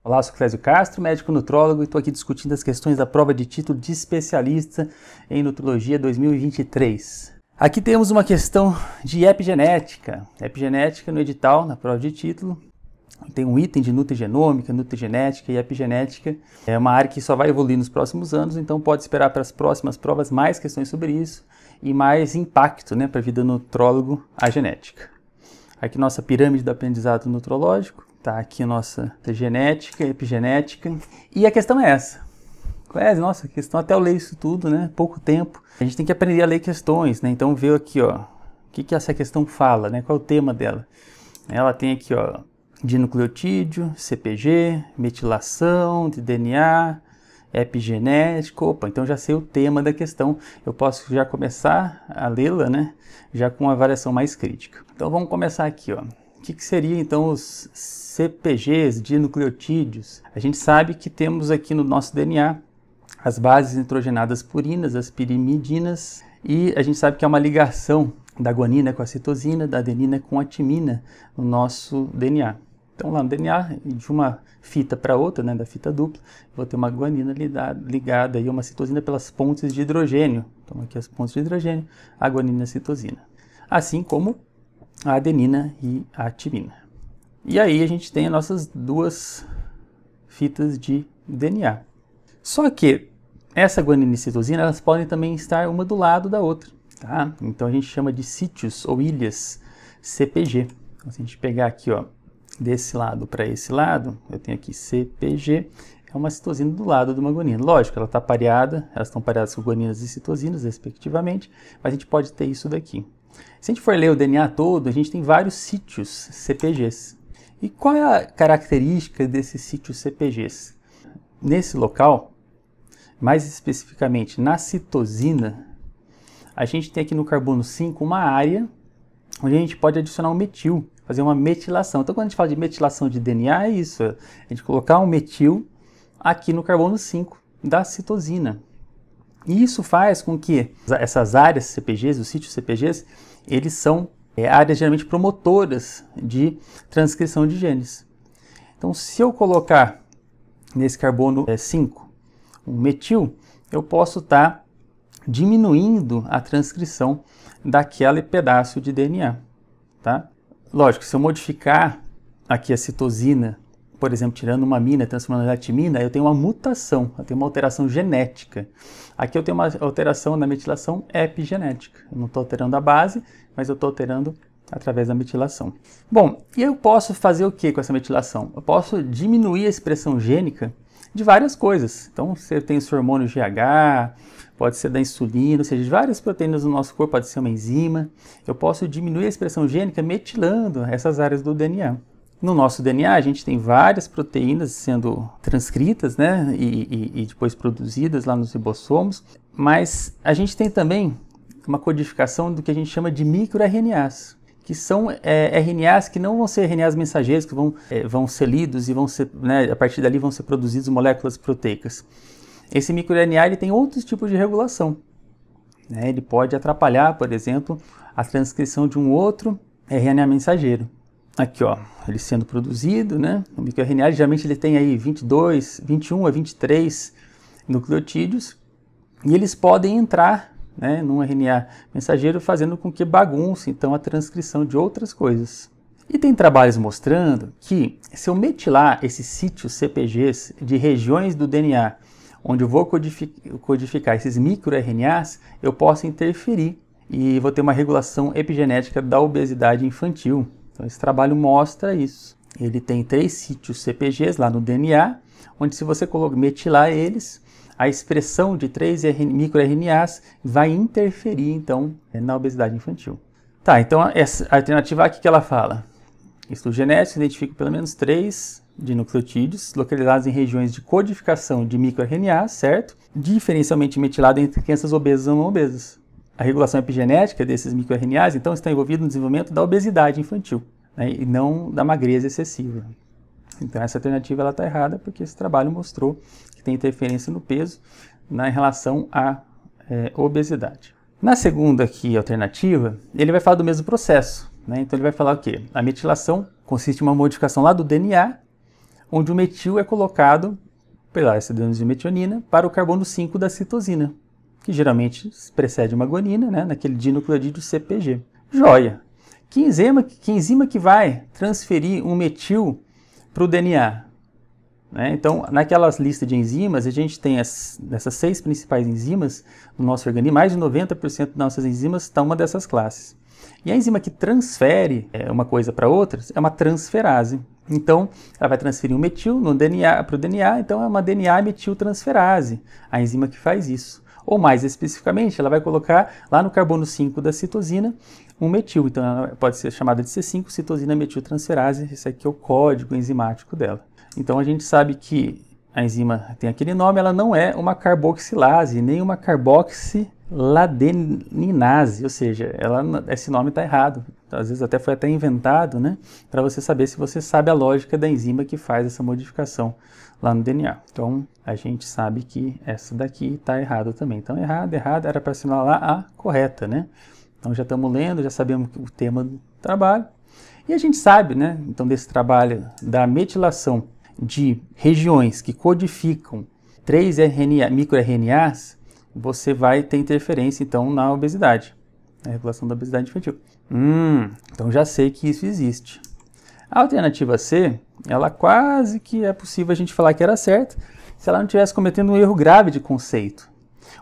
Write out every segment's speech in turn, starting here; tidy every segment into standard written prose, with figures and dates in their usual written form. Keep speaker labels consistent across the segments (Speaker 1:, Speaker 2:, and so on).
Speaker 1: Olá, sou Clésio Castro, médico nutrólogo, e estou aqui discutindo as questões da prova de título de especialista em nutrologia 2023. Aqui temos uma questão de epigenética. Epigenética no edital, na prova de título, tem um item de nutrigenômica, nutrigenética e epigenética. É uma área que só vai evoluir nos próximos anos, então pode esperar para as próximas provas mais questões sobre isso e mais impacto, para a vida nutrólogo, a genética. Aqui nossa pirâmide do aprendizado nutrológico. Tá aqui a nossa genética, epigenética. E a questão é essa. Nossa, a questão, até eu ler isso tudo, pouco tempo. A gente tem que aprender a ler questões, Então veio aqui, o que essa questão fala, Qual é o tema dela? Ela tem aqui, dinucleotídeo, CpG, metilação de DNA, epigenético. Opa, então já sei o tema da questão. Eu posso já começar a lê-la, já com uma avaliação mais crítica. Então vamos começar aqui, O que seria então os CpGs, dinucleotídeos? A gente sabe que temos aqui no nosso DNA as bases nitrogenadas purinas, as pirimidinas, e a gente sabe que há uma ligação da guanina com a citosina, da adenina com a timina no nosso DNA. Então lá no DNA, de uma fita para outra, da fita dupla, vou ter uma guanina ligada a uma citosina pelas pontes de hidrogênio. Então aqui as pontes de hidrogênio, a guanina e a citosina. Assim como a adenina e a timina. E aí a gente tem as nossas duas fitas de DNA. Só que essa guanina e citosina, elas podem também estar uma do lado da outra, tá? Então a gente chama de sítios ou ilhas CpG. Então, se a gente pegar aqui, desse lado para esse lado, eu tenho aqui CpG, é uma citosina do lado de uma guanina. Lógico, ela está pareada, elas estão pareadas com guaninas e citosinas, respectivamente, mas a gente pode ter isso daqui. Se a gente for ler o DNA todo, a gente tem vários sítios CpGs. E qual é a característica desses sítios CpGs? Nesse local, mais especificamente na citosina, a gente tem aqui no carbono 5 uma área onde a gente pode adicionar um metil, fazer uma metilação. Então, quando a gente fala de metilação de DNA, é isso, a gente colocar um metil aqui no carbono 5 da citosina. E isso faz com que essas áreas CpGs, os sítios CpGs, eles são áreas geralmente promotoras de transcrição de genes. Então, se eu colocar nesse carbono 5 um metil, eu posso estar diminuindo a transcrição daquele pedaço de DNA. Tá? Lógico, se eu modificar aqui a citosina, por exemplo, tirando uma amina, transformando ela em timina, eu tenho uma mutação, eu tenho uma alteração genética. Aqui eu tenho uma alteração na metilação epigenética. Eu não estou alterando a base, mas eu estou alterando através da metilação. Bom, e eu posso fazer o que com essa metilação? Eu posso diminuir a expressão gênica de várias coisas. Então, você tem esse hormônio GH, pode ser da insulina, ou seja, de várias proteínas do nosso corpo, pode ser uma enzima. Eu posso diminuir a expressão gênica metilando essas áreas do DNA. No nosso DNA, a gente tem várias proteínas sendo transcritas, e depois produzidas lá nos ribossomos, mas a gente tem também uma codificação do que a gente chama de microRNAs, que são RNAs que não vão ser RNAs mensageiros, que vão ser lidos e vão ser, a partir dali vão ser produzidas moléculas proteicas. Esse microRNA ele tem outros tipos de regulação. Ele pode atrapalhar, por exemplo, a transcrição de um outro RNA mensageiro. Aqui, ele sendo produzido, o microRNA geralmente ele tem aí 21 a 23 nucleotídeos, e eles podem entrar, num RNA mensageiro, fazendo com que bagunce, então, a transcrição de outras coisas. E tem trabalhos mostrando que, se eu metilar esses sítios CpGs de regiões do DNA, onde eu vou codificar esses microRNAs, eu posso interferir e vou ter uma regulação epigenética da obesidade infantil. Então, esse trabalho mostra isso. Ele tem 3 sítios CpGs lá no DNA, onde se você metilar eles, a expressão de 3 microRNAs vai interferir, então, na obesidade infantil. Tá, então, essa alternativa aqui que ela fala. Estudo genético identifica pelo menos 3 dinucleotídeos localizados em regiões de codificação de microRNAs, certo? Diferencialmente metilado entre crianças obesas ou não obesas. A regulação epigenética desses microRNAs, então, está envolvida no desenvolvimento da obesidade infantil, e não da magreza excessiva. Então, essa alternativa está errada, porque esse trabalho mostrou que tem interferência no peso em relação à obesidade. Na segunda aqui, alternativa, ele vai falar do mesmo processo. Então, ele vai falar o quê? A metilação consiste em uma modificação lá do DNA, onde o metil é colocado pela S-adenosilmetionina para o carbono 5 da citosina, que geralmente precede uma guanina, né, naquele dinucleotídeo CpG. Joia! Que enzima que vai transferir um metil para o DNA? Né? Então, naquelas listas de enzimas, a gente tem essas 6 principais enzimas no nosso organismo, mais de 90% das nossas enzimas estão uma dessas classes. E a enzima que transfere uma coisa para outra é uma transferase. Então, ela vai transferir um metil para o DNA, então é uma DNA-metiltransferase, a enzima que faz isso. Ou mais especificamente, ela vai colocar lá no carbono 5 da citosina um metil. Então, ela pode ser chamada de C5, citosina metiltransferase. Esse aqui é o código enzimático dela. Então, a gente sabe que a enzima tem aquele nome, ela não é uma carboxilase, nem uma carboxiladeninase, ou seja, esse nome está errado. Às vezes até foi inventado, né, para você saber se você sabe a lógica da enzima que faz essa modificação lá no DNA. Então, a gente sabe que essa daqui está errada também. Então, errado, era para assinalar a correta, né? Então, já estamos lendo, já sabemos o tema do trabalho. E a gente sabe, né, então, desse trabalho da metilação de regiões que codificam 3 microRNAs, você vai ter interferência, então, na obesidade, na regulação da obesidade infantil. Então já sei que isso existe. A alternativa C, ela quase que é possível a gente falar que era certa, se ela não estivesse cometendo um erro grave de conceito.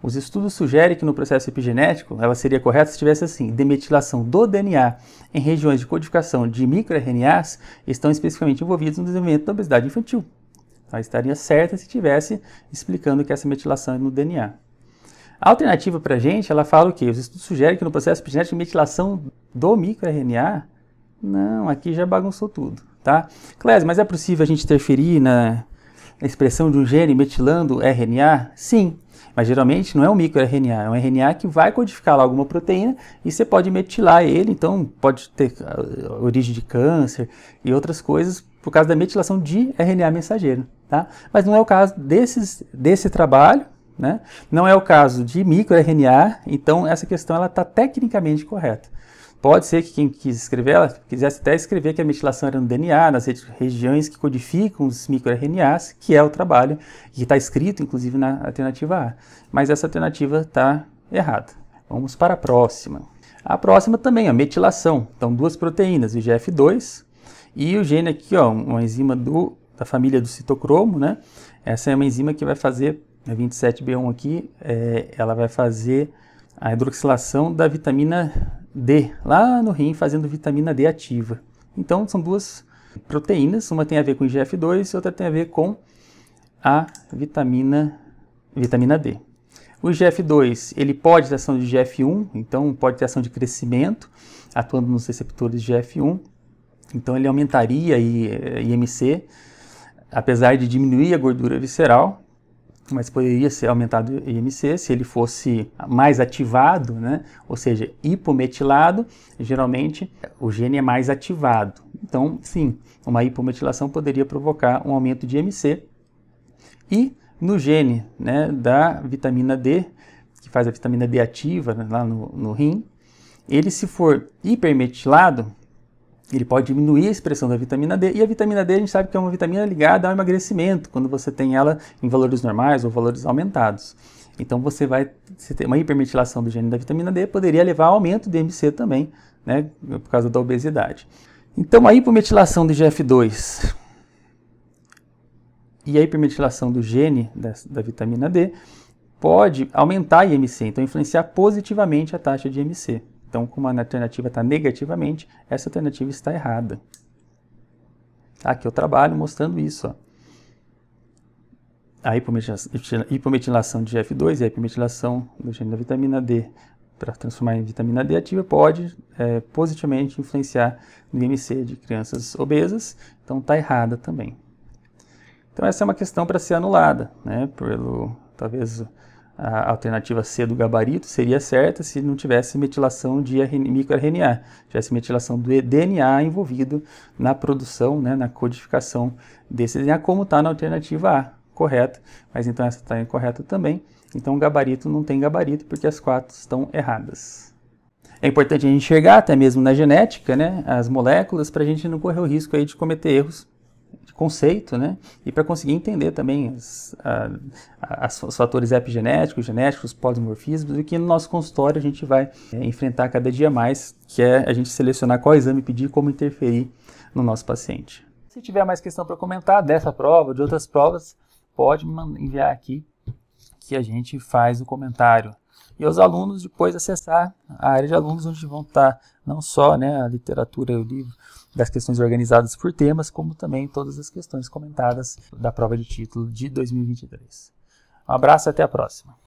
Speaker 1: Os estudos sugerem que no processo epigenético, ela seria correta se tivesse assim: demetilação do DNA em regiões de codificação de microRNAs estão especificamente envolvidos no desenvolvimento da obesidade infantil. Ela estaria certa se estivesse explicando que essa metilação é no DNA. A alternativa para a gente, ela fala o quê? Os estudos sugerem que no processo epigenético, metilação do microRNA, não, aqui já bagunçou tudo, tá? Clésio, mas é possível a gente interferir na expressão de um gene metilando RNA? Sim, mas geralmente não é um microRNA, é um RNA que vai codificar lá alguma proteína e você pode metilar ele, então pode ter origem de câncer e outras coisas por causa da metilação de RNA mensageiro, tá? Mas não é o caso desse trabalho, né? Não é o caso de microRNA, então essa questão ela está tecnicamente correta. Pode ser que quem quis escrever, ela quisesse até escrever que a metilação era no DNA, nas regiões que codificam os microRNAs, que é o trabalho, que está escrito inclusive na alternativa A. Mas essa alternativa está errada. Vamos para a próxima. A próxima também é a metilação. Então, 2 proteínas, o IGF-2 e o gene aqui, ó, uma enzima da família do citocromo, né? Essa é uma enzima que vai fazer, a 27B1 aqui, ela vai fazer a hidroxilação da vitamina D, lá no rim, fazendo vitamina D ativa. Então, são 2 proteínas, uma tem a ver com IGF-2 e outra tem a ver com a vitamina D. O IGF-2, ele pode ter ação de IGF-1, então pode ter ação de crescimento, atuando nos receptores de IGF-1. Então, ele aumentaria IMC, apesar de diminuir a gordura visceral, mas poderia ser aumentado o IMC se ele fosse mais ativado, né? Ou seja, hipometilado, geralmente o gene é mais ativado. Então, sim, uma hipometilação poderia provocar um aumento de IMC. E no gene, né, da vitamina D, que faz a vitamina D ativa, né, lá no rim, ele, se for hipermetilado, ele pode diminuir a expressão da vitamina D, e a vitamina D a gente sabe que é uma vitamina ligada ao emagrecimento, quando você tem ela em valores normais ou valores aumentados. Então você ter uma hipermetilação do gene da vitamina D, poderia levar ao aumento do IMC também, né, por causa da obesidade. Então a hipometilação do IGF-2 e a hipermetilação do gene da vitamina D pode aumentar a IMC, então influenciar positivamente a taxa de IMC. Então, como a alternativa está negativamente, essa alternativa está errada. Aqui eu trabalho mostrando isso. Ó. A hipometilação de IGF-2 e a hipometilação do gene da vitamina D para transformar em vitamina D ativa pode positivamente influenciar no IMC de crianças obesas, então está errada também. Então essa é uma questão para ser anulada, né? Talvez a alternativa C do gabarito seria certa se não tivesse metilação de microRNA, tivesse metilação do DNA envolvido na produção, né, na codificação desse DNA, como está na alternativa A, correta, mas então essa está incorreta também. Então, gabarito não tem gabarito porque as 4 estão erradas. É importante a gente enxergar, até mesmo na genética, né, as moléculas, para a gente não correr o risco aí de cometer erros, conceito, né? E para conseguir entender também os fatores epigenéticos, genéticos, polimorfismos, e que no nosso consultório a gente vai enfrentar cada dia mais, que é a gente selecionar qual exame pedir e como interferir no nosso paciente. Se tiver mais questão para comentar dessa prova, de outras provas, pode me enviar aqui que a gente faz o comentário. E os alunos depois acessar a área de alunos, onde vão estar não só, né, a literatura e o livro das questões organizadas por temas, como também todas as questões comentadas da prova de título de 2023. Um abraço e até a próxima.